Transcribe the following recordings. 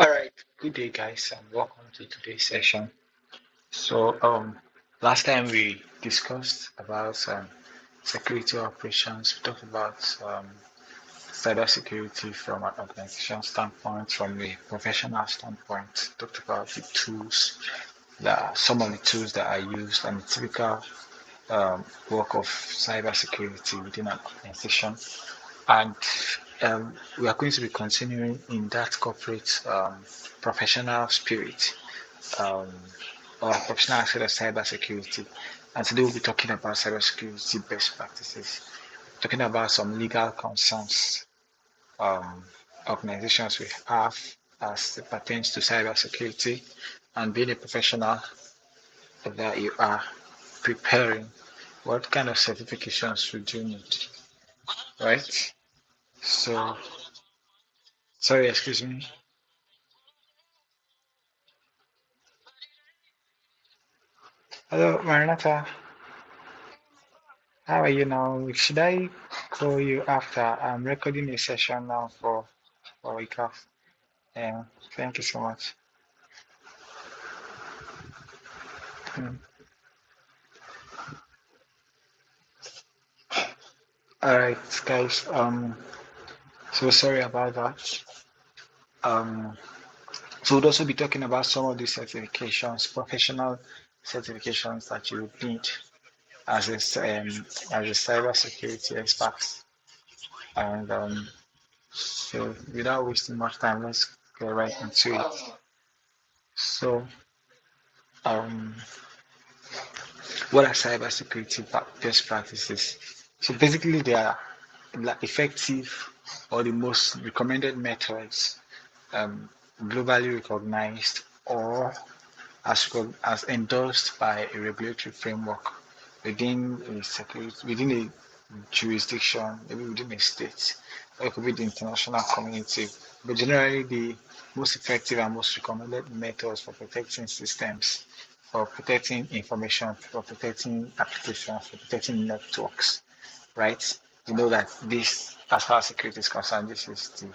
All right, good day, guys, and welcome to today's session. So, last time we discussed about security operations. We talked about cybersecurity from an organization standpoint, from a professional standpoint. Talked about the tools, some of the tools that are used, and the typical work of cybersecurity within an organization. And we are going to be continuing in that corporate professional spirit, um, or professional aspect of cybersecurity. And today we'll be talking about cybersecurity best practices, talking about some legal concerns um, organizations we have as it pertains to cybersecurity, and being a professional that you are preparing. What kind of certifications should you need, right? So, sorry, excuse me. Hello, Maranatha. How are you now? Should I call you after? I'm recording a session now for a class. Thank you so much. Mm. All right, guys. So sorry about that. Um, so we'll also be talking about some of these certifications, professional certifications that you would need as a cybersecurity expert. And so without wasting much time, let's get right into it. So, um, what are cybersecurity best practices? So basically, they are like effective or the most recommended methods, um, globally recognized or as endorsed by a regulatory framework within a security within a jurisdiction, maybe within a state, or it could be the international community. But generally, the most effective and most recommended methods for protecting systems, for protecting information, for protecting applications, for protecting networks, right? You know that this, as far as security is concerned, this is the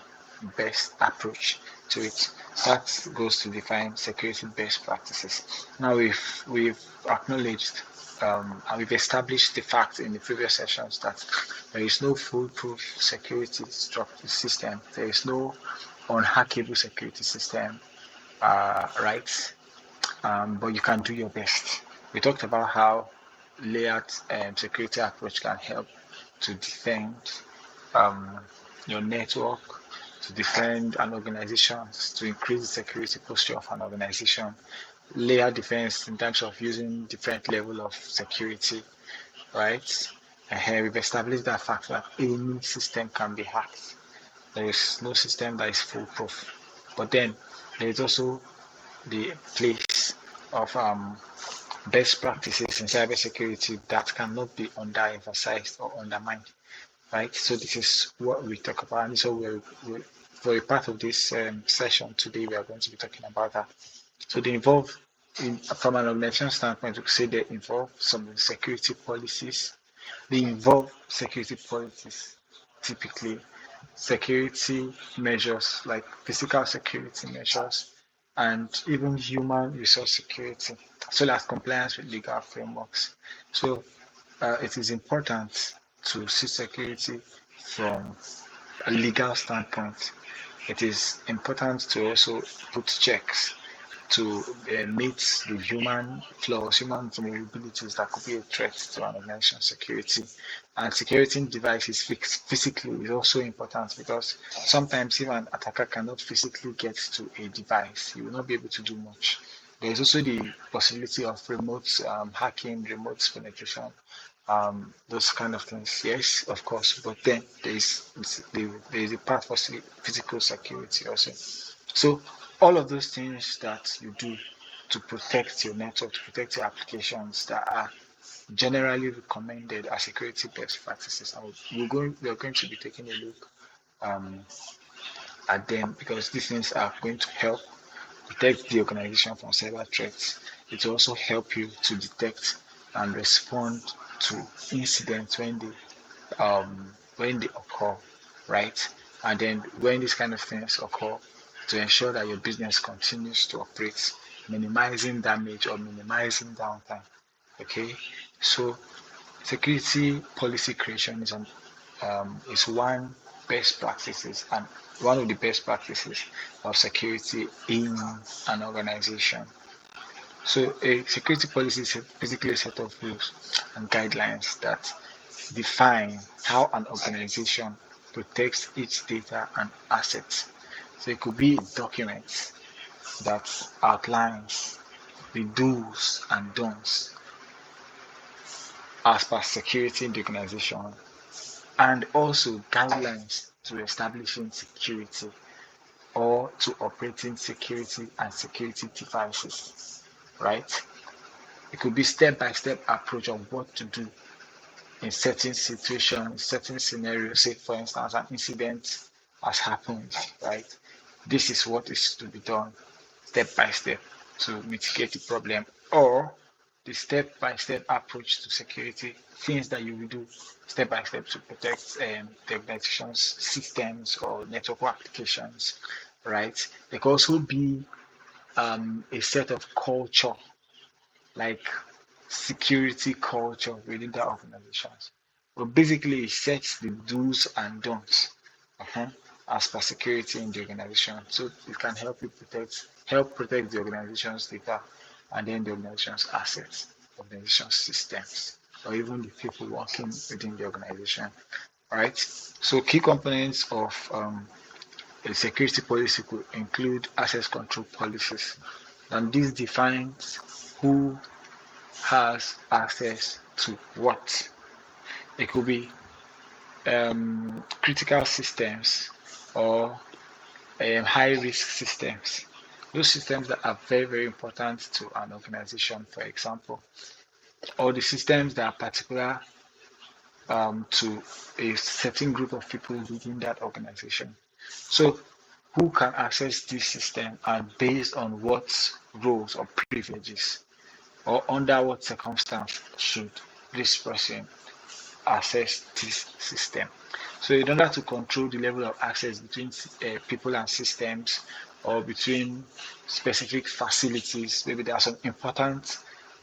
best approach to it. That goes to define security best practices. Now we've acknowledged and we've established the fact in the previous sessions that there is no foolproof security structure system. There is no unhackable security system, right? But you can do your best. We talked about how layered security approach can help to defend um, your network, to defend an organization, to increase the security posture of an organization. Layer defense in terms of using different level of security, right? And here we've established that fact that any system can be hacked. There is no system that is foolproof. But then there is also the place of best practices in cybersecurity that cannot be underemphasized or undermined, right? So this is what we talk about, and so for a part of this session today, we are going to be talking about that. So they involve, from an organization standpoint, we could say they involve some security policies. They involve security policies, typically security measures like physical security measures and even human resource security, as well as compliance with legal frameworks. So it is important to see security from a legal standpoint. It is important to also put checks to meet the human flaws, human vulnerabilities that could be a threat to an organization's security. And securing devices physically is also important because sometimes if an attacker cannot physically get to a device, he will not be able to do much. There is also the possibility of remote hacking, remote penetration, those kind of things. Yes, of course, but then there is a part for physical security also. So all of those things that you do to protect your network, to protect your applications that are generally recommended as security best practices. And we're going to be taking a look um, at them because these things are going to help protect the organization from cyber threats. It will also help you to detect and respond to incidents when they occur, right? And then when these kind of things occur, to ensure that your business continues to operate, minimizing damage or minimizing downtime. Okay, so security policy creation is one of the best practices of security in an organization. So a security policy is basically a set of rules and guidelines that define how an organization protects its data and assets. So it could be a document that outlines the do's and don'ts as per security in the organization, and also guidelines to establishing security or to operating security and security devices, right? It could be step-by-step approach of what to do in certain situations, certain scenarios. Say, for instance, an incident has happened, right? This is what is to be done step by step to mitigate the problem, or the step by step approach to security, things that you will do step by step to protect the organization's systems or network applications, right? There could also be a set of culture, like security culture within the organizations. But basically, it sets the do's and don'ts uh-huh, as per security in the organization. So it can help protect the organization's data and then the organization's assets, organization systems, or even the people working within the organization. Right. So key components of a security policy could include access control policies, and this defines who has access to what. It could be critical systems or high risk systems. Those systems that are very, very important to an organization, for example, or the systems that are particular to a certain group of people within that organization. So, who can access this system and based on what roles or privileges or under what circumstance should this person access this system. So in order to control the level of access between people and systems or between specific facilities, maybe there are some important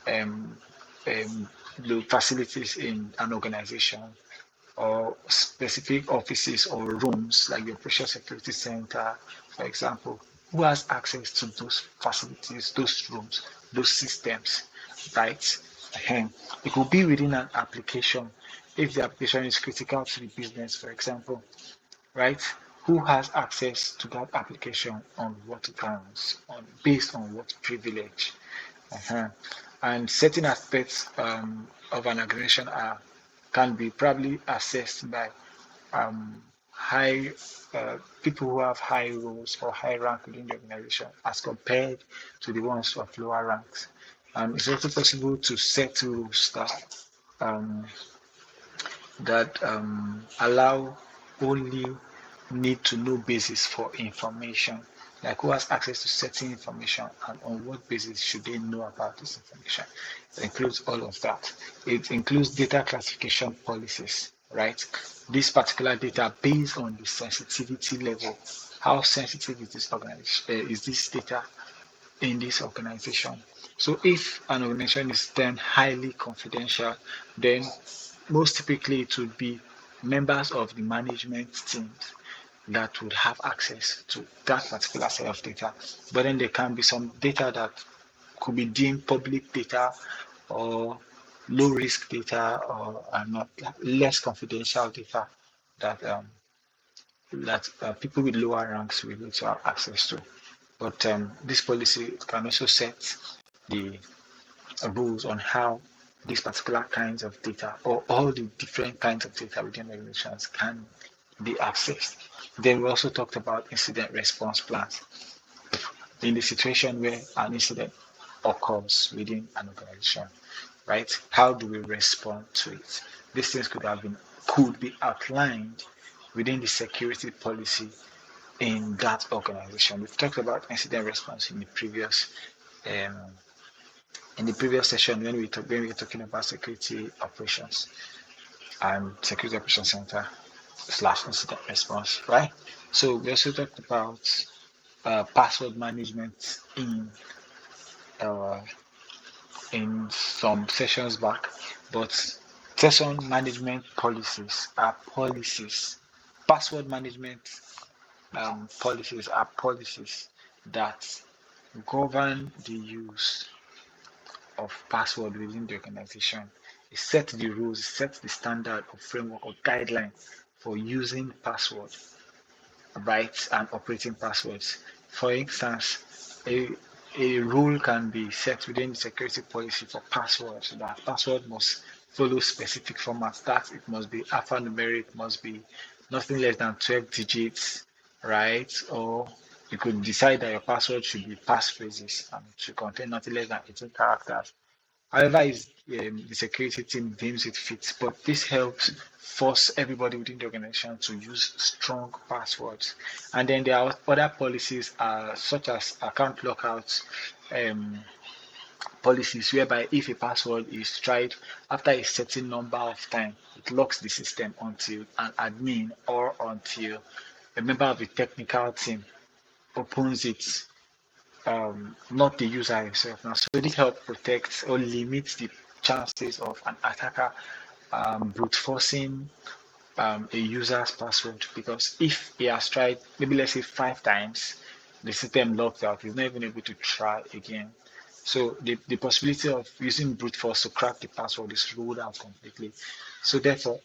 um, um, facilities in an organization or specific offices or rooms like the Operation Security Center, for example, who has access to those facilities, those rooms, those systems, right? It could be within an application if the application is critical to the business, for example, right? Who has access to that application on what grounds, on based on what privilege, uh-huh. And certain aspects of an organization can be probably assessed by high people who have high roles or high rank within the organization as compared to the ones of lower ranks. It's also possible to set rules um, that allow only need to know basis for information, like who has access to certain information and on what basis should they know about this information. It includes all of that. It includes data classification policies, right? This particular data based on the sensitivity level, how sensitive is this is this data in this organization. So if an organization is then highly confidential, then most typically it would be members of the management teams that would have access to that particular set of data. But then there can be some data that could be deemed public data or low risk data or not less confidential data that people with lower ranks will need to have access to. But this policy can also set the rules on how these particular kinds of data or all the different kinds of data within organizations can be accessed. Then we also talked about incident response plans in the situation where an incident occurs within an organization, right? How do we respond to it? These things could be outlined within the security policy in that organization. We've talked about incident response um, in the previous session when we were talking about security operations and security operations center slash incident response, right? So we also talked about password management uh, in some sessions back, but session management policies are policies. Password management policies are policies that govern the use of password within the organization. It sets the rules, it sets the standard or framework or guideline for using password, right, and operating passwords. For instance, a rule can be set within the security policy for passwords that password must follow specific formats. That it must be alphanumeric, must be nothing less than 12 digits, right? Or you could decide that your password should be passphrases and it should contain nothing less than 18 characters. However, is the security team deems it fit, but this helps force everybody within the organization to use strong passwords. And then there are other policies, such as account lockouts policies, whereby if a password is tried after a certain number of time, it locks the system until an admin or until a member of the technical team opens it, not the user himself. Now, so this helps protect or limit the chances of an attacker brute forcing a user's password, because if he has tried maybe let's say 5 times, the system locked out, he's not even able to try again. So the possibility of using brute force to crack the password is ruled out completely. So therefore,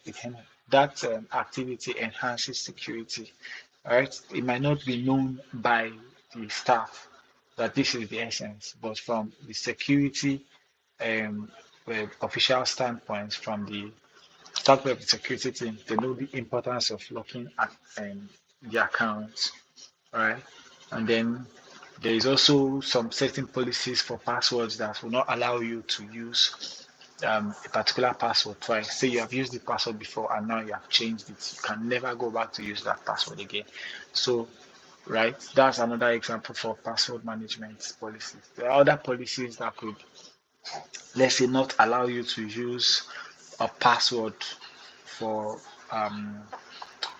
that activity enhances security. All right, it might not be known by the staff that this is the essence, but from the security um, official standpoint, from the standpoint of the security team, they know the importance of locking at the accounts, right? And then there is also some certain policies for passwords that will not allow you to use a particular password twice. Say you have used the password before and now you have changed it. You can never go back to use that password again. So, right, that's another example for password management policies. There are other policies that could, let's say, not allow you to use a password for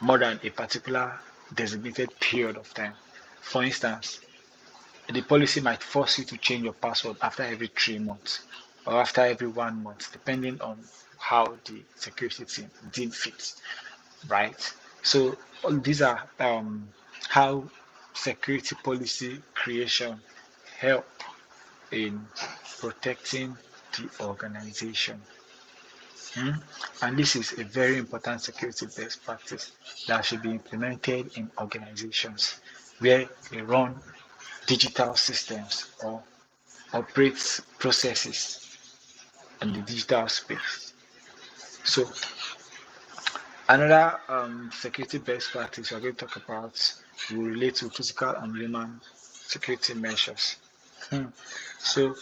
more than a particular designated period of time. For instance, the policy might force you to change your password after every 3 months or after every 1 month, depending on how the security team deem fit, right? So all these are how security policy creation help in protecting the organization. Hmm? And this is a very important security best practice that should be implemented in organizations where they run digital systems or operate processes in the digital space. So another security best practice we're going to talk about will relate to physical and human security measures. Hmm. So we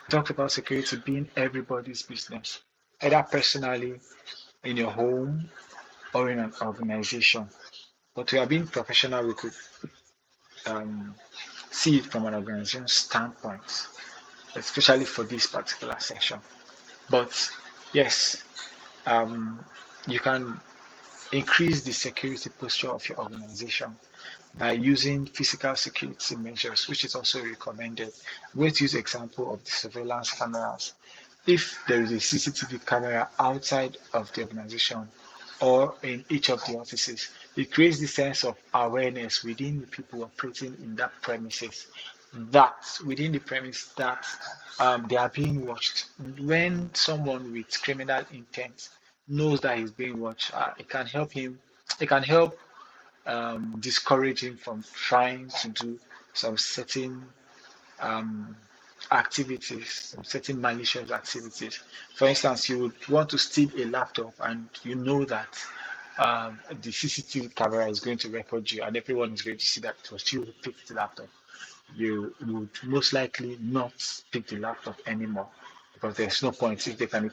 talked about security being everybody's business, either personally in your home or in an organization. But we are being professional, we could um, see it from an organization standpoint, especially for this particular section. But yes, um, you can increase the security posture of your organization by using physical security measures, which is also recommended. Let's use example of the surveillance cameras. If there is a CCTV camera outside of the organization or in each of the offices, it creates the sense of awareness within the people operating in that premises, that within the premise that they are being watched. When someone with criminal intent knows that he's being watched, it can help him. It can help discourage him from trying to do some certain um, activities, some certain malicious activities. For instance, you would want to steal a laptop and you know that the CCTV camera is going to record you and everyone is going to see that it was you who picked the laptop. You would most likely not pick the laptop anymore because there's no point if they can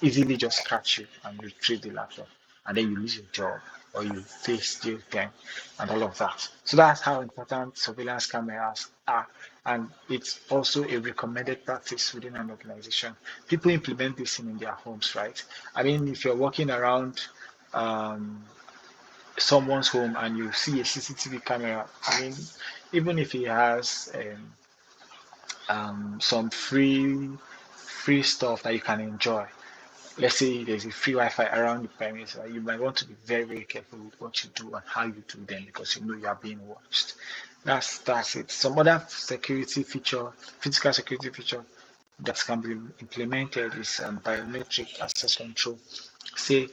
easily just catch you and retrieve the laptop and then you lose your job or you face jail time and all of that. So that's how important surveillance cameras are. And it's also a recommended practice within an organization. People implement this in their homes, right? I mean, if you're walking around um, someone's home and you see a CCTV camera, I mean, even if he has some free stuff that you can enjoy. Let's say there's a free Wi-Fi around the premise, you might want to be very, very careful with what you do and how you do them because you know you are being watched. That's it. Some other security feature, physical security feature that can be implemented is biometric access control. Say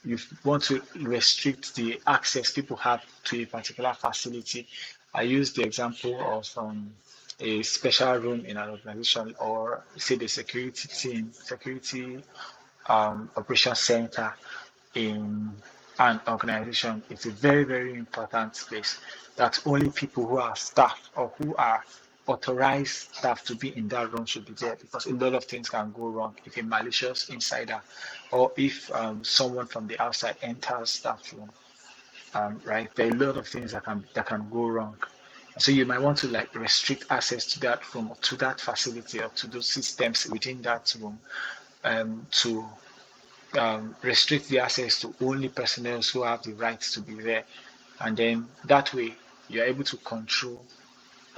you want to restrict the access people have to a particular facility. I use the example of a special room in an organization, or say the security team, security operation center in an organization. It's a very, very important space that only people who are staff or who are authorized staff to be in that room should be there, because a lot of things can go wrong if a malicious insider or if someone from the outside enters that room. Right, there are a lot of things that can go wrong. So you might want to like restrict access to that room or to that facility or to those systems within that room, to restrict the access to only personnel who have the right to be there. And then that way, you're able to control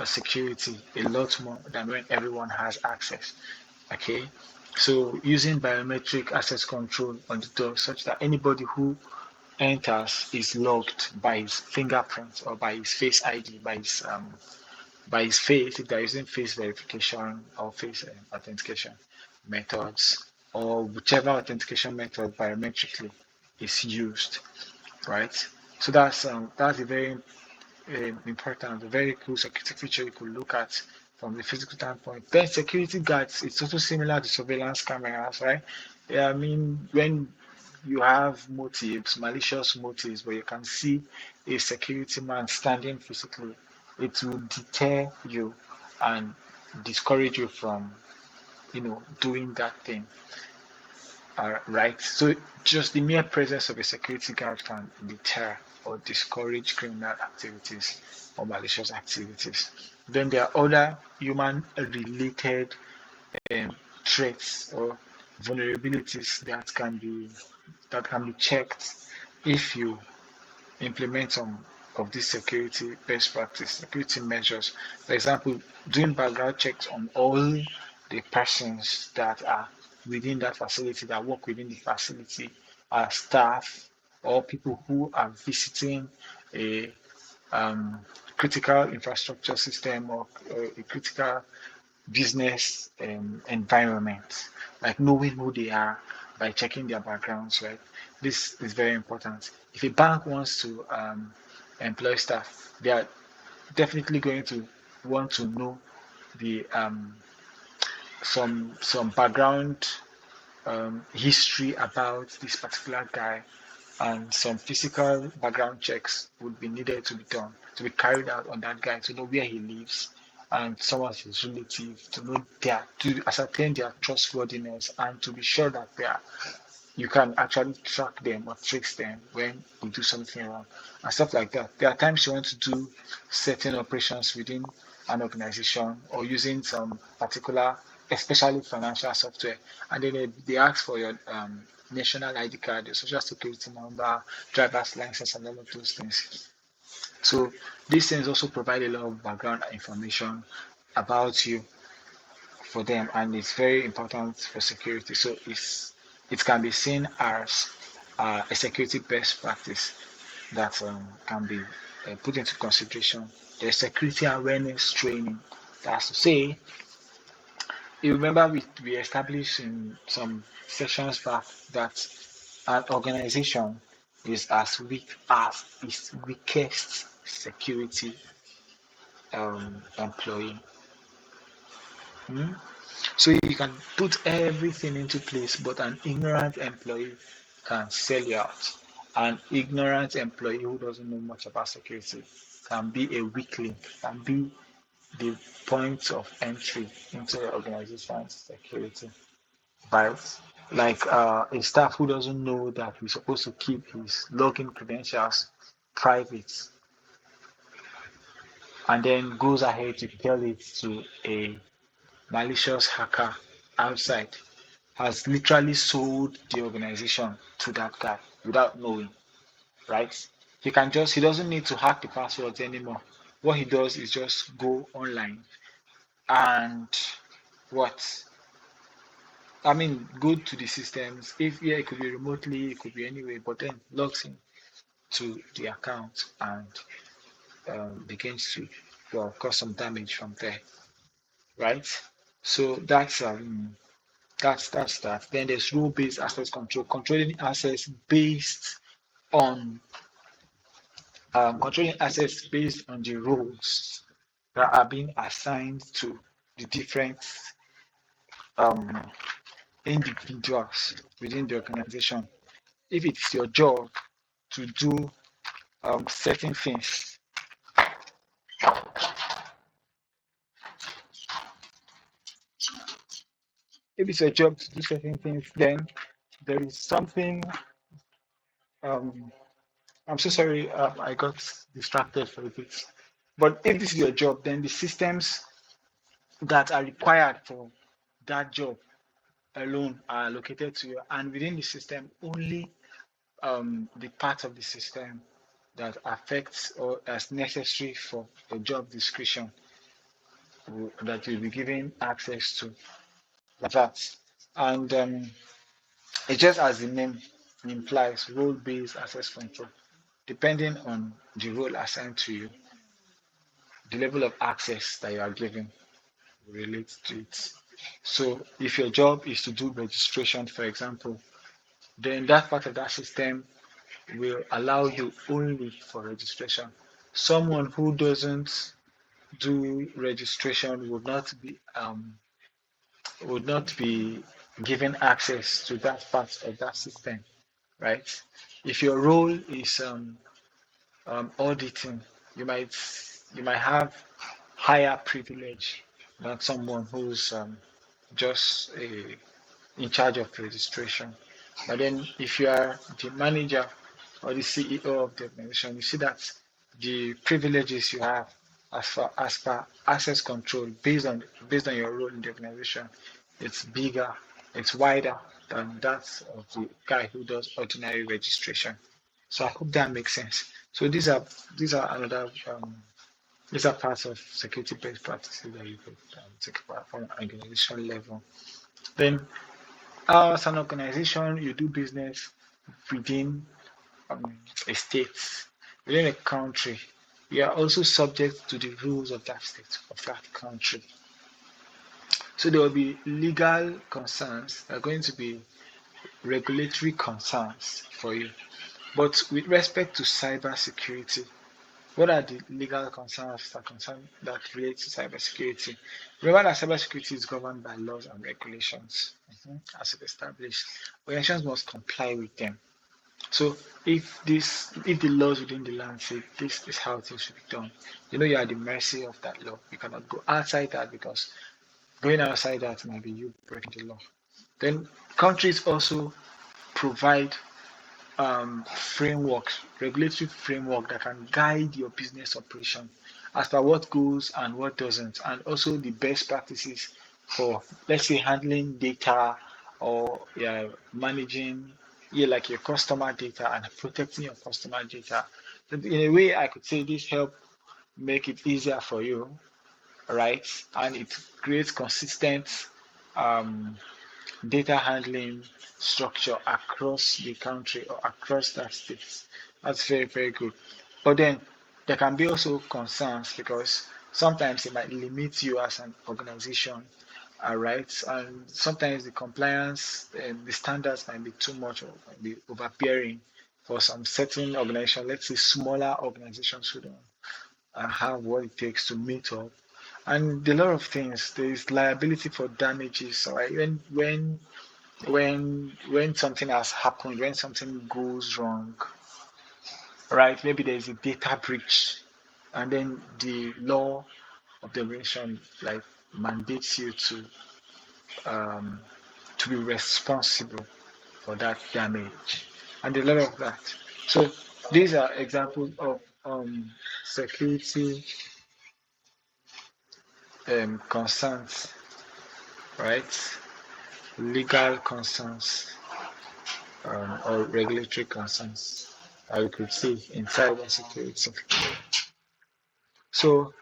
security a lot more than when everyone has access. Okay, so using biometric access control on the door such that anybody who enters is logged by his fingerprint or by his face ID, by his face, if they're using face verification or face authentication methods, or whichever authentication method biometrically is used, right? So that's a very important, a very cool security feature you could look at from the physical standpoint. Then security guards, it's also similar to surveillance cameras, right? Yeah, I mean, when you have motives, malicious motives, where you can see a security man standing physically, it will deter you and discourage you from, doing that thing. Right. So just the mere presence of a security guard can deter or discourage criminal activities or malicious activities. Then there are other human related um, threats or vulnerabilities that can be checked if you implement some of these security best practice security measures. For example, doing background checks on all the persons that are within that facility, that work within the facility, staff or people who are visiting a critical infrastructure system or a critical business environment, like knowing who they are by checking their backgrounds, right? This is very important. If a bank wants to employ staff, they are definitely going to want to know the some background history about this particular guy, and some physical background checks would be needed to be done, to be carried out on that guy, to know where he lives and some of his relatives, to know to ascertain their trustworthiness and to be sure that you can actually track them or trace them when they do something wrong and stuff like that. There are times you want to do certain operations within an organization or using some particular, especially financial software, and then they ask for your national ID card, your social security number, driver's license, and all of those things. So these things also provide a lot of background information about you for them, and it's very important for security. So it can be seen as a security best practice that can be put into consideration. There's security awareness training. That's to say, you remember we established in some sessions back that an organization is as weak as its weakest security employee. Hmm? So you can put everything into place, but an ignorant employee can sell you out. An ignorant employee who doesn't know much about security can be a weak link, can be the point of entry into the organization's security. Right? Like a staff who doesn't know that he's supposed to keep his login credentials private and then goes ahead to tell it to a malicious hacker outside, has literally sold the organization to that guy without knowing, right? He doesn't need to hack the passwords anymore. what he does is just go online and what go to the systems. If yeah, it could be remotely, it could be anyway, but then logs in to the account and begins to well cause some damage from there, right? So that's that. Then there's role-based access control, controlling access based on controlling access based on the roles that are being assigned to the different um, individuals within the organization. If it's your job to do certain things, if it's your job to do certain things, then there is something. Um, I'm so sorry, I got distracted for a bit. But if this is your job, then the systems that are required for that job alone are located to you, and within the system, only the part of the system that affects or as necessary for a job description that you'll be given access to that. And it's just as the name implies, role-based access control. Depending on the role assigned to you, the level of access that you are given relates to it. So if your job is to do registration, for example, then that part of that system will allow you only for registration. Someone who doesn't do registration would not be given access to that part of that system, right? If your role is auditing, you might you might have higher privilege than someone who's just in charge of registration. But then if you are the manager or the CEO of the organization, you see that the privileges you have as per access control based on your role in the organization, it's bigger, it's wider than that of the guy who does ordinary registration. So I hope that makes sense. So these are another these are parts of security best practices that you could take about from organization level. Then as an organization, you do business within a state, within a country. You are also subject to the rules of that state, of that country. So there will be legal concerns, there are going to be regulatory concerns for you. But with respect to cybersecurity, what are the legal concerns that relate to cybersecurity? Remember that cybersecurity is governed by laws and regulations, as established. Organizations must comply with them. So if the laws within the land say this is how things should be done, you are at the mercy of that law. You cannot go outside that because going outside that might be you breaking the law. Then countries also provide frameworks, regulatory framework that can guide your business operation as per what goes and what doesn't, and also the best practices for, let's say, handling data or managing, like your customer data and protecting your customer data. In a way, I could say this help make it easier for you, right? And it creates consistent um, data handling structure across the country or across that state. That's very, very good. But then there can be also concerns because sometimes it might limit you as an organization, right? And sometimes the compliance and the standards might be too much or might be overbearing for some certain organization, let's say smaller organizations who don't have what it takes to meet up. And a lot of things, there is liability for damages, right? When something has happened, when something goes wrong, right? Maybe there's a data breach, and then the law of the organization like mandates you um, to be responsible for that damage, and a lot of that. So these are examples of security concerns, right? Legal concerns or regulatory concerns I could see in cybersecurity. So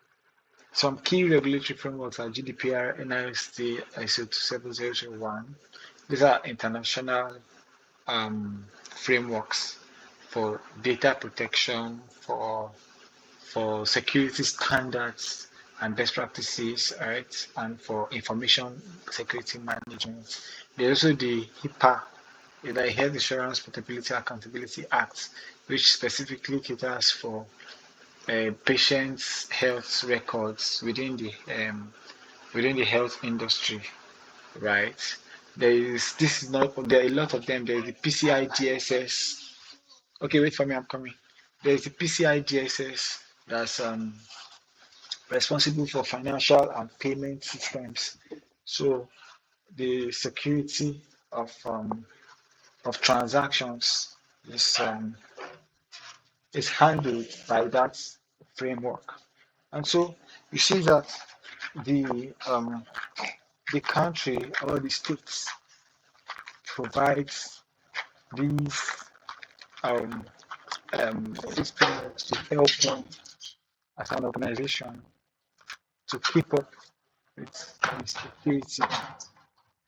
some key regulatory frameworks are GDPR, NIST, ISO 27001. These are international frameworks for data protection, for security standards and best practices, right? And for information security management. There's also the HIPAA, the Health Insurance Portability Accountability Act, which specifically caters for patients' health records within the health industry, right? There are a lot of them. There is the PCI DSS. Okay, wait for me, I'm coming. There is the PCI DSS that's responsible for financial and payment systems. So the security of transactions is um, is handled by that framework. And so you see that the country or the states provides these these frameworks to help them as an organization to keep up with security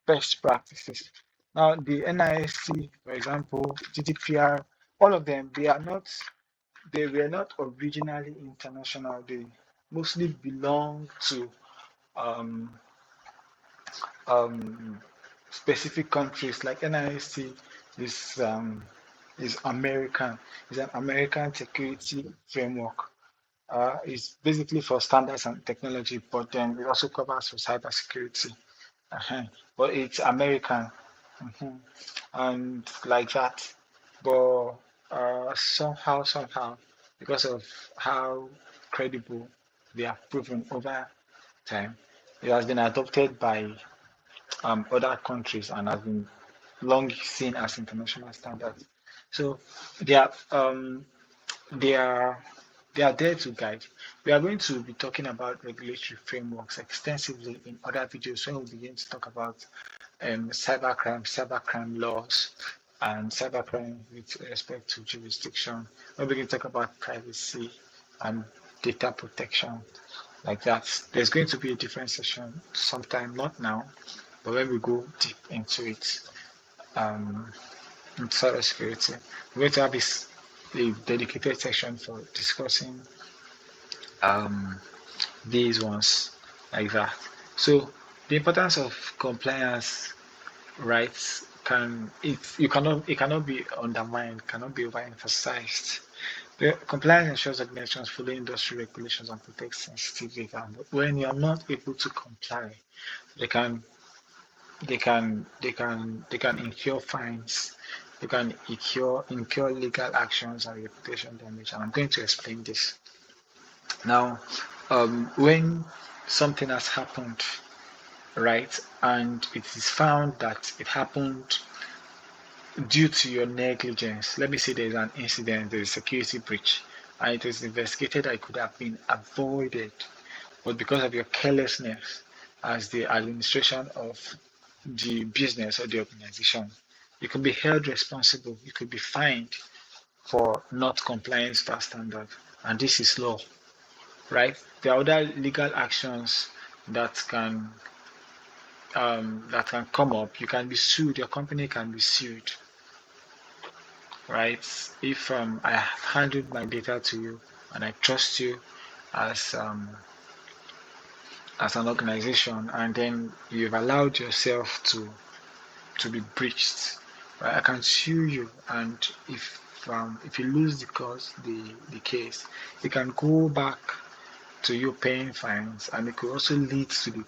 best practices. Now, the NISC, for example, GDPR, all of them, they were not originally international. They mostly belong to um, um, specific countries. Like NISC is is American, is an American security framework. It's basically for standards and technology, but then it also covers for cybersecurity. Uh-huh. But it's American, mhm, and like that. But somehow, because of how credible they have proven over time, it has been adopted by other countries and has been long seen as international standards. So they are they are they are there to guide. We are going to be talking about regulatory frameworks extensively in other videos when we begin to talk about cybercrime laws, and cybercrime with respect to jurisdiction. When we begin to talk about privacy and data protection, like that. There's going to be a different session sometime, not now, but when we go deep into it, um, in cybersecurity, we're going to have a dedicated section for discussing um, these ones like that. So the importance of compliance rights it cannot be undermined, cannot be overemphasized. The compliance ensures organizations follow industry regulations and protect sensitive data. But when you are not able to comply, they can they can incur fines, they can incur legal actions and reputation damage. And I'm going to explain this. Now, when something has happened, right, and it is found that it happened due to your negligence, let me say there's an incident, there's a security breach, and it was investigated that it could have been avoided, but because of your carelessness as the administration of the business or the organization, you could be held responsible, you could be fined for not complying to that standard. And this is law, right? There are other legal actions that can come up. You can be sued, your company can be sued, right? If I have handed my data to you and I trust you as as an organization, and then you've allowed yourself to be breached, right? I can sue you, and if you lose the case, it can go back to you paying fines, and it could also lead to the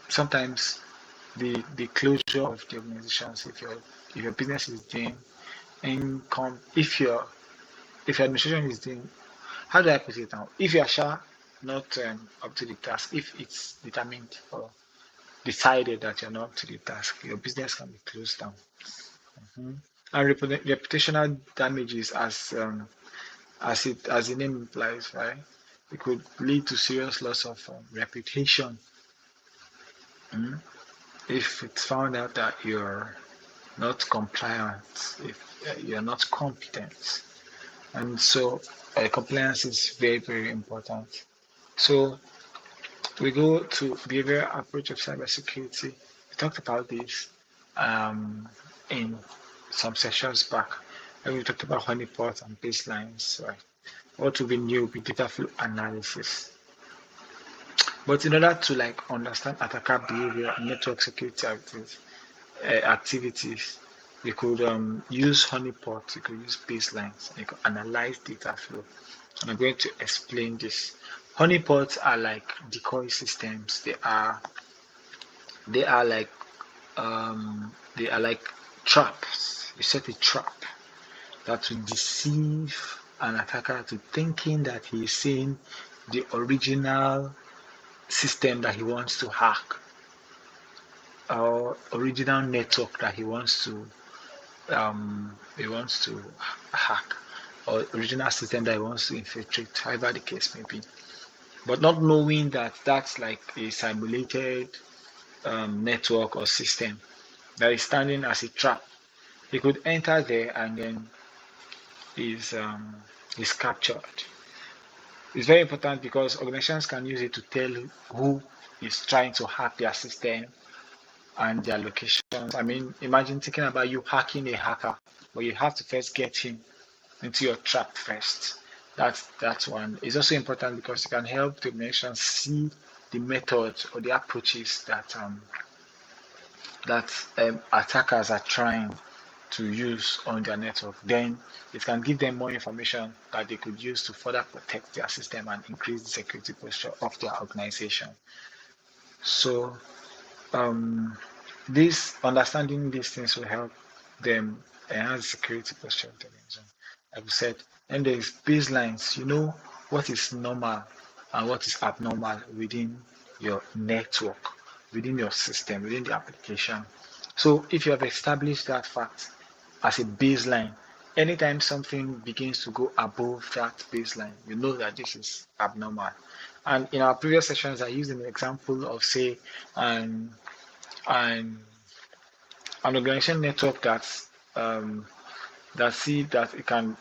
sometimes the closure of the organizations if your business is doing income if your administration is doing, how do I put it now, if you are not up to the task, if it's determined or decided that you're not up to the task, your business can be closed down. Mhm. And reputational damages, as the name implies, right? It could lead to serious loss of reputation. Mhm. If it's found out that you're not compliant, if you're not competent, and so compliance is very, very important. So we go to behavioral approach of cybersecurity. We talked about this in some sessions back when we talked about honeypots and baselines, right? What will be new will be data flow analysis. But in order to like understand attacker behavior and network security activities, you could use honeypots, you could use baselines, and you could analyze data flow. And I'm going to explain this. Honeypots are like decoy systems. They are like traps. You set a trap that will deceive an attacker to thinking that he is seeing the original system that original network that he wants to hack, or original system that he wants to infiltrate, however the case may be. But not knowing that that's like a simulated network or system that is standing as a trap. He could enter there and then is captured. It's very important because organizations can use it to tell who is trying to hack their system and their locations. I mean, imagine thinking about you hacking a hacker, but you have to first get him into your trap first. That's one. It's also important because it can help the organization see the methods or the approaches that attackers are trying to use on their network. Then it can give them more information that they could use to further protect their system and increase the security posture of their organization. So um, this understanding these things will help them enhance security posture of the organization. Like we said, and there is baselines. You know what is normal and what is abnormal within your network, within your system, within the application. So if you have established that fact as a baseline, anytime something begins to go above that baseline, you know that this is abnormal. And in our previous sessions, I used an example of say an an organization network that see that it can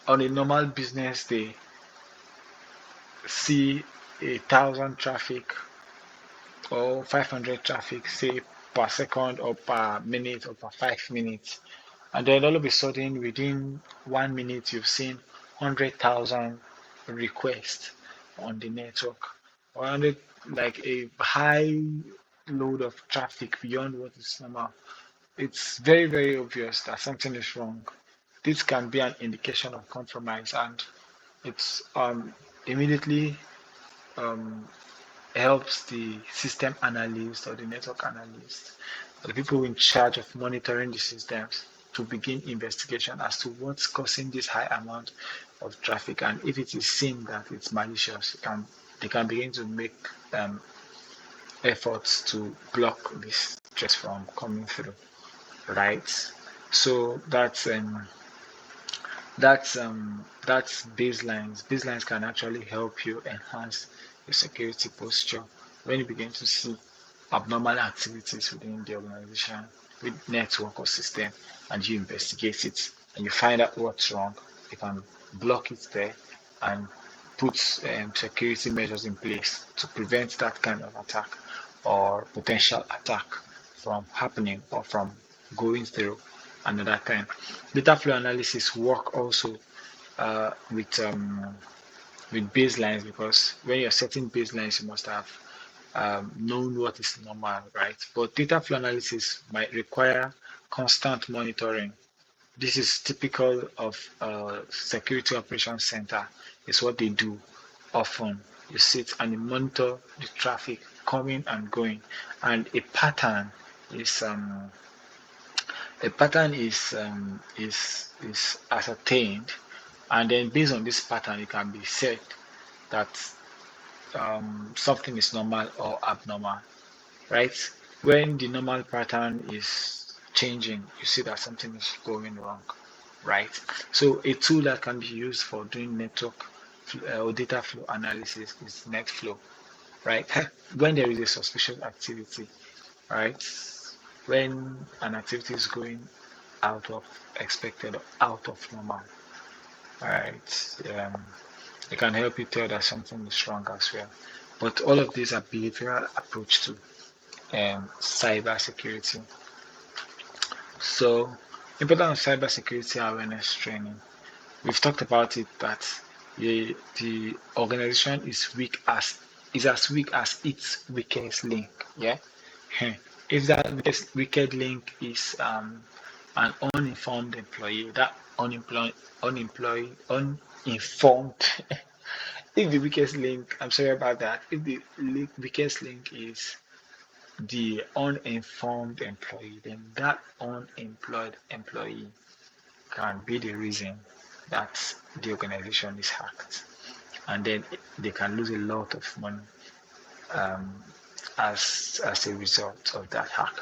on a normal business day see 1,000 traffic or 500 traffic say per second or per minute or per 5 minutes, and then all of a sudden within 1 minute you've seen 100,000 requests on the network, or 100, like a high load of traffic beyond what is normal. It's very, very obvious that something is wrong. This can be an indication of compromise, and it's immediately um, helps the system analyst or the network analyst, or the people in charge of monitoring the systems, to begin investigation as to what's causing this high amount of traffic. And if it is seen that it's malicious, they can begin to make efforts to block this just from coming through. Right? So that's baselines. Baselines can actually help you enhance your security posture when you begin to see abnormal activities within the organization, with network or system, and you investigate it and you find out what's wrong. You can block it there and put security measures in place to prevent that kind of attack or potential attack from happening or from going through another time. Data flow analysis work also with baselines, because when you're setting baselines, you must have known what is normal, right? But data flow analysis might require constant monitoring. This is typical of security operations center. It's what they do often. You sit and you monitor the traffic coming and going, and is um, a pattern is ascertained, and then based on this pattern, it can be said that something is normal or abnormal, right? When the normal pattern is changing, you see that something is going wrong, right? So a tool that can be used for doing network or data flow analysis is NetFlow, right? When there is a suspicious activity, right? When an activity is going out of expected or out of normal, right? It can help you tell that something is wrong as well. But all of these are behavioral approach to cyber security. So, important of cybersecurity awareness training. We've talked about it that the organization is as weak as its weakest link. Yeah. If that wicked link is an uninformed employee, that uninformed. If the weakest link, I'm sorry about that. If the weakest link is the uninformed employee, then that unemployed employee can be the reason that the organization is hacked, and then they can lose a lot of money um, as a result of that hack.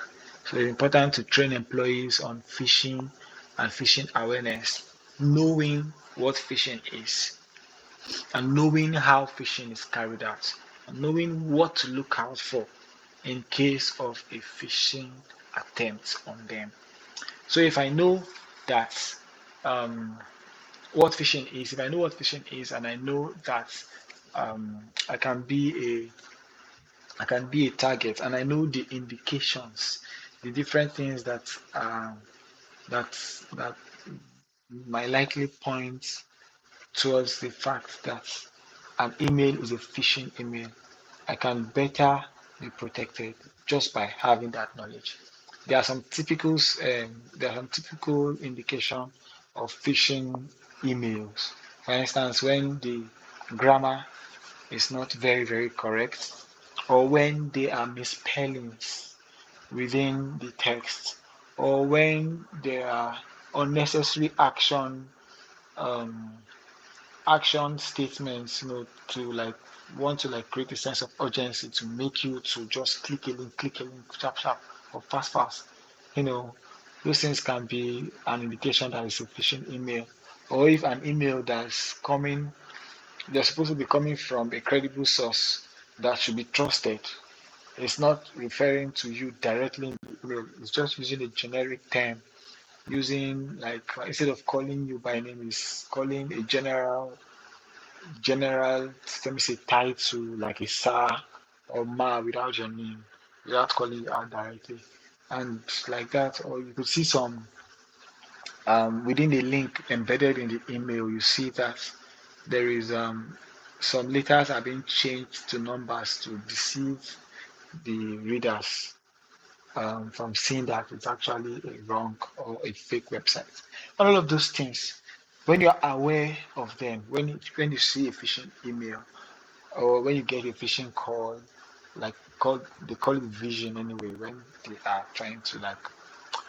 So it's important to train employees on phishing and phishing awareness, knowing what phishing is, and knowing how phishing is carried out, and knowing what to look out for in case of a phishing attempt on them. So if I know that um, what phishing is, if I know what phishing is, and I know that um, I can be I can be a target, and I know the indications, the different things that that might likely point towards the fact that an email is a phishing email. I can better be protected just by having that knowledge. There are some typical indication of phishing emails. For instance, when the grammar is not very correct, or when there are misspellings within the text, or when there are unnecessary um, action statements, to like want to like create a sense of urgency to make you to just click a link, sharp, sharp, or fast, fast. You know, those things can be an indication that it's a phishing email, or if an email that's coming, they're supposed to be coming from a credible source that should be trusted. It's not referring to you directly in the email. It's just using a generic term, using like instead of calling you by name, is calling a general, let me say, title like a sir or ma without your name, without calling you out directly, and like that. Or you could see some within the link embedded in the email. You see that there is some letters are being changed to numbers to deceive the readers from seeing that it's actually a wrong or a fake website. All of those things, when you're aware of them, when you see a phishing email, or when you get a phishing call, like they call it vision anyway, when they are trying to like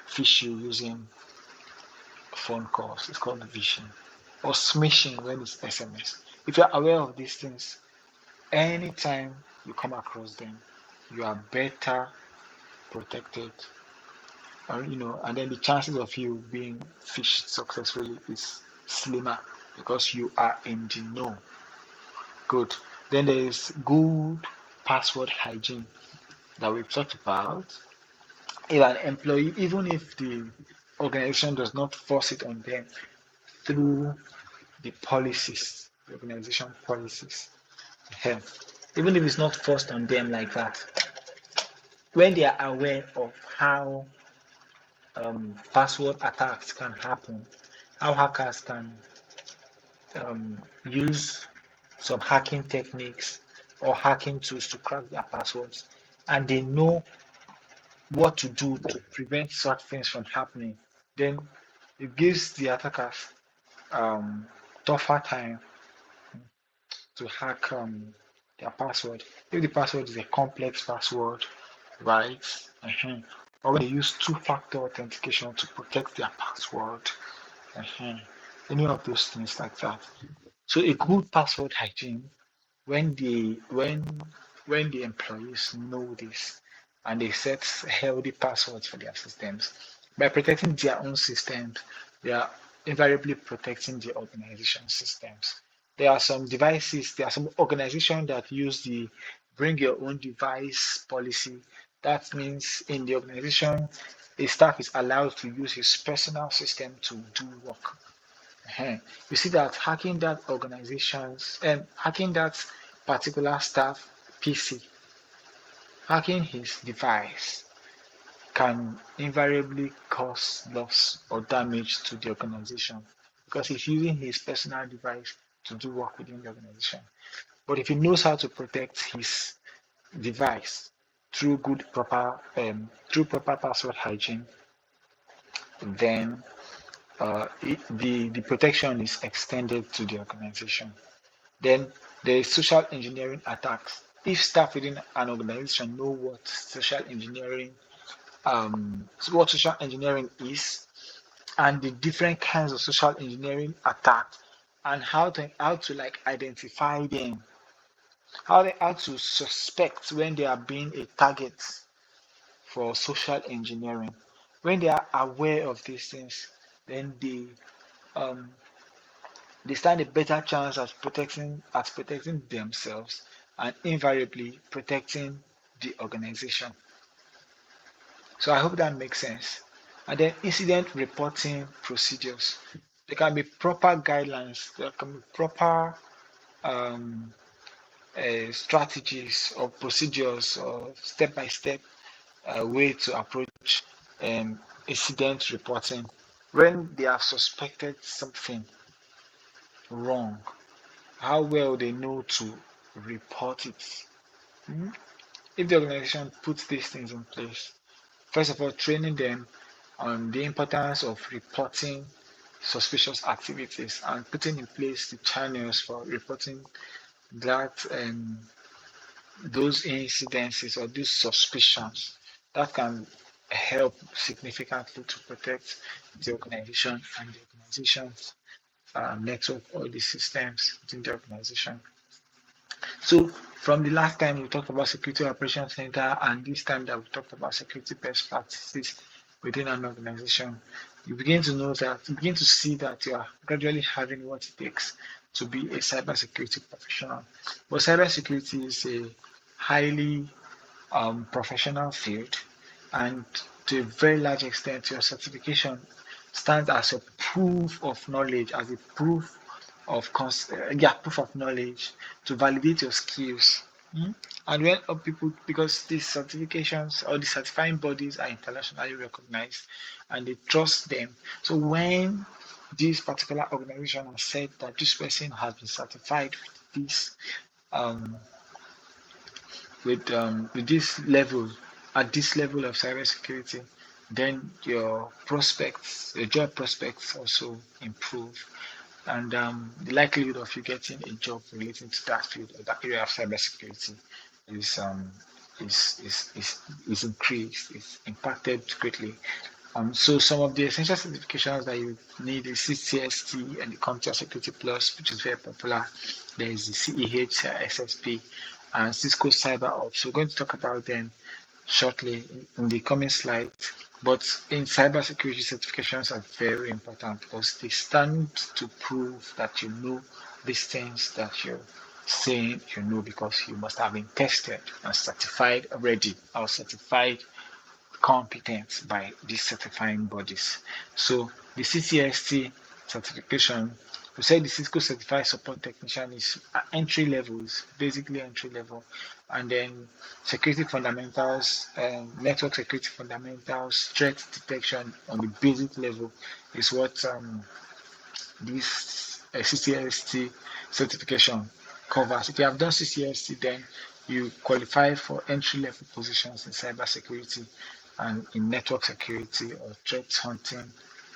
phish you using phone calls, it's called vision, or smishing when it's SMS. If you're aware of these things, anytime you come across them, you are better protected, and then the chances of you being fished successfully is slimmer because you are in the know. Good. Then there is good password hygiene that we've talked about. If an employee, even if the organization does not force it on them through the policies, the organization policies, eh, even if it's not forced on them like that, when they are aware of how password attacks can happen, how hackers can use some hacking techniques or hacking tools to crack their passwords, and they know what to do to prevent such things from happening, then it gives the attackers um, tougher time to hack their password. If the password is a complex password, right? uh Or when they use two-factor authentication to protect their password, uh any of those things like that. So a good password hygiene, when the when when the employees know this and they set healthy passwords for their systems, by protecting their own systems, they are invariably protecting the organization systems. There are some organizations that use the bring your own device policy. That means in the organization, a staff is allowed to use his personal system to do work. You see that hacking that organization's and hacking that particular staff PC, hacking his device can invariably cause loss or damage to the organization because he's using his personal device to do work within the organization. But if he knows how to protect his device through through proper password hygiene, then the protection is extended to the organization. Then there is social engineering attacks. If staff within an organization know what social engineering is, and the different kinds of social engineering attacks, and how to like identify them, how to suspect when they are being a target for social engineering. When they are aware of these things, then um, they stand a better chance at protecting themselves and invariably protecting the organization. So I hope that makes sense. And then incident reporting procedures. There can be proper guidelines. There can be proper um, strategies or procedures or step-by-step way to approach incident reporting when they have suspected something wrong. How well they know to report it. Mhm. If the organization puts these things in place, first of all, training them on the importance of reporting suspicious activities and putting in place the channels for reporting that those incidences or these suspicions that can help significantly to protect the organization and the organization's network or the systems within the organization. So from the last time we talked about security operations center and this time that we talked about security best practices within an organization, you begin to see that you are gradually having what it takes to be a cybersecurity professional. But cybersecurity is a highly professional field, and to a very large extent, your certification stands as a proof of knowledge, as a proof of knowledge to validate your skills. Mm. And when people, because these certifications or the certifying bodies are internationally recognized and they trust them. So when this particular organization has said that this person has been certified um, with this level at this level of cybersecurity, then your job prospects also improve, and the likelihood of you getting a job relating to that field or that area of cybersecurity is um is increased, is impacted greatly. So some of the essential certifications that you need is CCST and the Computer Security Plus, which is very popular. There is the CEH, SSP, and Cisco Cyber Ops. We're going to talk about them shortly in the coming slides. But in cybersecurity, certifications are very important because they stand to prove that you know these things that you're saying you know, because you must have been tested and certified already or certified competent by these certifying bodies. So the CCST certification, we say the Cisco Certified Support Technician is entry level, is basically entry level, and then security fundamentals, network security fundamentals, threat detection on the basic level is what this CCST certification covers. If you have done CCST, then you qualify for entry level positions in cybersecurity and in network security or threat hunting,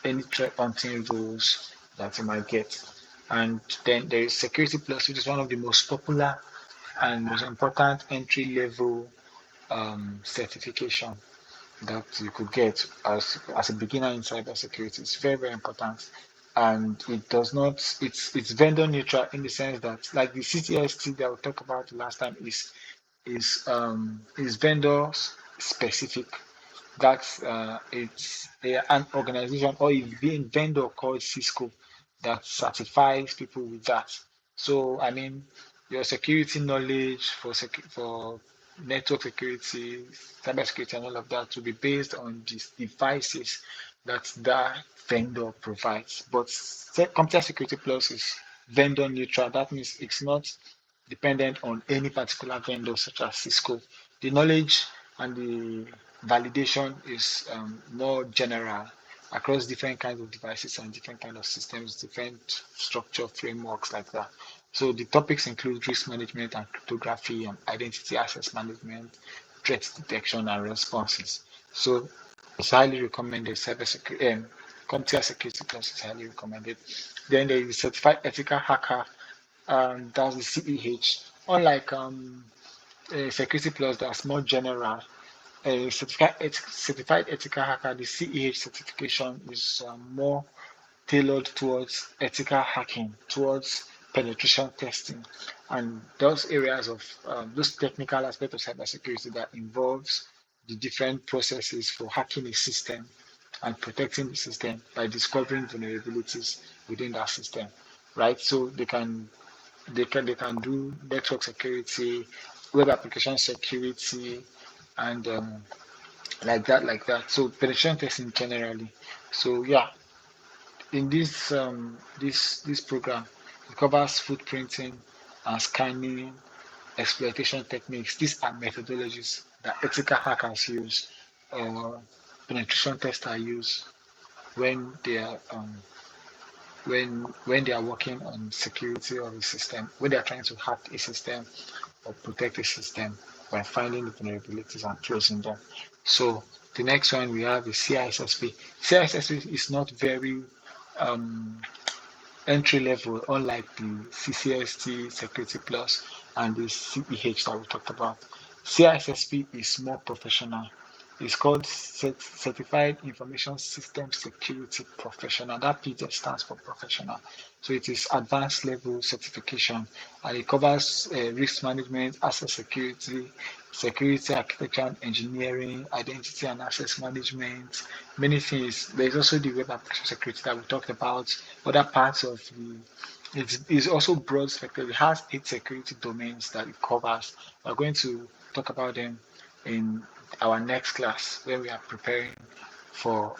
any threat hunting roles that you might get. And then there is Security Plus, which is one of the most popular and most important entry level certification that you could get as a beginner in cybersecurity. It's very, very important. And it does not, it's vendor neutral in the sense that, like the CTST that we talked about last time, is vendor specific. That's an organization or a vendor called Cisco that certifies people with that. So I mean, your security knowledge for network security, cybersecurity, and all of that will be based on these devices that vendor provides. But Computer Security Plus is vendor neutral. That means it's not dependent on any particular vendor, such as Cisco. The knowledge and the validation is more general across different kinds of devices and different kinds of systems, different structure frameworks like that. So the topics include risk management and cryptography and identity access management, threat detection and responses. So it's highly recommended. Cybersecurity, Computer Security Plus is highly recommended. Then there is Certified Ethical Hacker, that's the CEH. Unlike Security Plus, that's more general. Certified Ethical Hacker, the CEH certification is more tailored towards ethical hacking, towards penetration testing, and those areas of those technical aspects of cybersecurity that involves the different processes for hacking a system and protecting the system by discovering vulnerabilities within that system, right? So they can do network security, web application security, and like that. So penetration testing generally. So yeah, in this program, it covers footprinting and scanning, exploitation techniques. These are methodologies that ethical hackers use or penetration testers use when they are when they are working on security of a system, when they are trying to hack a system or protect a system by finding the vulnerabilities and closing them. So the next one we have is CISSP. CISSP is not very um, entry level, unlike the CCST, Security Plus, and the CEH that we talked about. CISSP is more professional. It's called Certified Information System Security Professional. That P just stands for professional. So it is advanced level certification, and it covers risk management, asset security, security architecture and engineering, identity and access management, many things. There's also the web application security that we talked about, other parts of the it is also broad spectrum. It has 8 security domains that it covers. We're going to talk about them in our next class where we are preparing for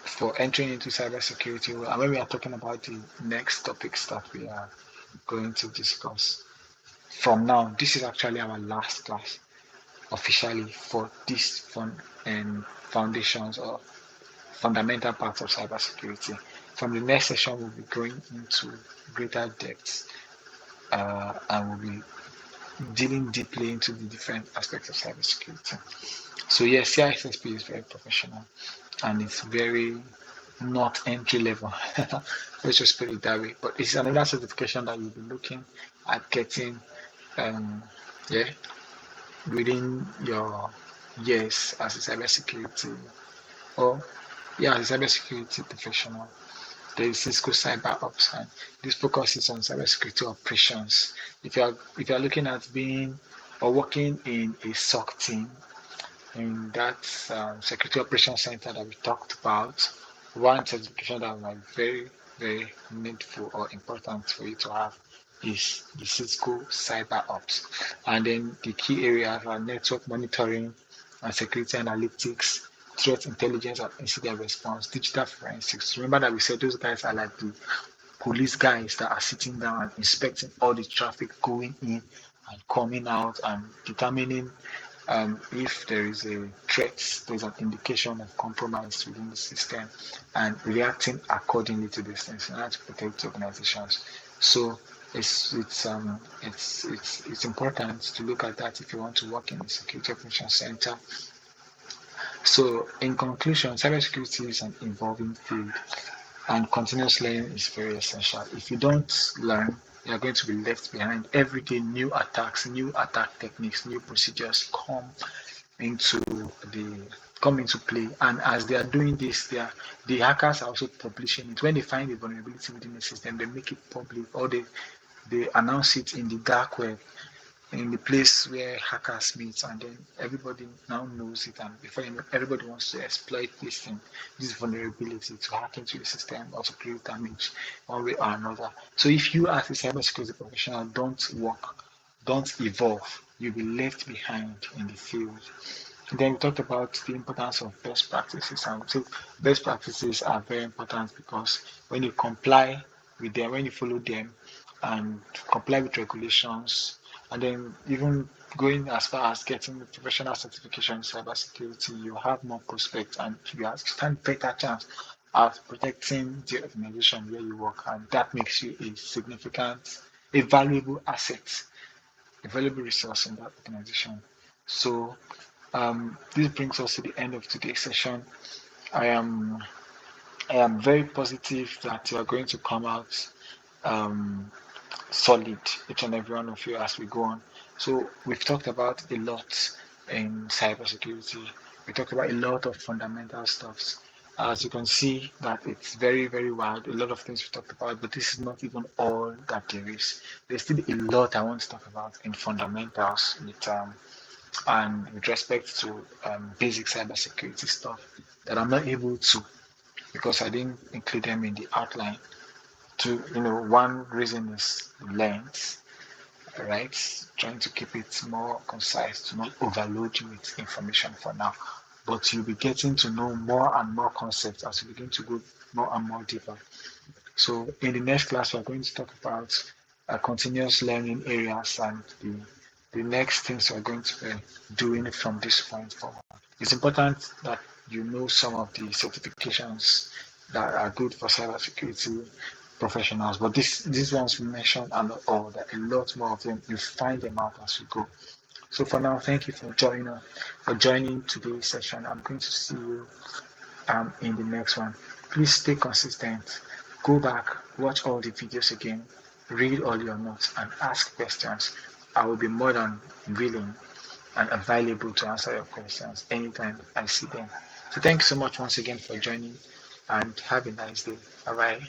for entering into cybersecurity, and when we are talking about the next topics that we are going to discuss. From now, this is actually our last class officially for this foundations or fundamental parts of cybersecurity. From the next session, we'll be going into greater depths and we'll be dealing deeply into the different aspects of cybersecurity. So yes, CISSP is very professional and it's very not entry level. Let's just put it that way. But it's another certification that you'll be looking at getting, um, yeah, within your years as a cybersecurity or yeah, as a cybersecurity professional. There is Cisco Cyber Ops, and this focuses on cybersecurity operations. If you're looking at being or working in a SOC team, in that security operations center that we talked about, one certification that might be very needful or important for you to have is the Cisco Cyber Ops. And then the key areas are network monitoring and security analytics, threat intelligence and incident response, digital forensics. Remember that we said those guys are like the police guys that are sitting down and inspecting all the traffic going in and coming out and determining if there is a threat, there's an indication of compromise within the system, and reacting accordingly to these things in order to protect organizations. So it's important to look at that if you want to work in the security operations center. So in conclusion, cybersecurity is an evolving field and continuous learning is very essential. If you don't learn, you're going to be left behind. Every day, new attacks, new attack techniques, new procedures into the come into play. And as they are doing this, the hackers are also publishing it. When they find a vulnerability within the system, they make it public or they announce it in the dark web in the place where hackers meet, and then everybody now knows it, and before you know, everybody wants to exploit this vulnerability to hack into the system or to create damage one way or another. So if you as a cybersecurity professional don't evolve, you'll be left behind in the field. Then we talked about the importance of best practices, and so best practices are very important because when you comply with them, when you follow them, and comply with regulations, and then even going as far as getting the professional certification in cybersecurity, you have more prospects and you have stand better chance at protecting the organization where you work, and that makes you a significant, a valuable asset, a valuable resource in that organization. So this brings us to the end of today's session. I am I am very positive that you are going to come out um, solid, each and every one of you, as we go on. So we've talked about a lot in cybersecurity. We talked about a lot of fundamental stuffs. As you can see, that it's very, very wide. A lot of things we talked about, but this is not even all that there is. There's still a lot I want to talk about in fundamentals and with respect to basic cybersecurity stuff that I'm not able to because I didn't include them in the outline. One reason is length, right? Trying to keep it more concise to not overload you with information for now. But you'll be getting to know more and more concepts as you begin to go more and more deeper. So in the next class, we're going to talk about continuous learning areas and the next things we're going to be doing from this point forward. It's important that you know some of the certifications that are good for cybersecurity professionals, but these ones we mentioned are not all. There are a lot more of them. You find them out as you go. So for now, thank you for joining today's session. I'm going to see you in the next one. Please stay consistent. Go back, watch all the videos again, read all your notes, and ask questions. I will be more than willing and available to answer your questions anytime I see them. So thank you so much once again for joining and have a nice day. Bye bye.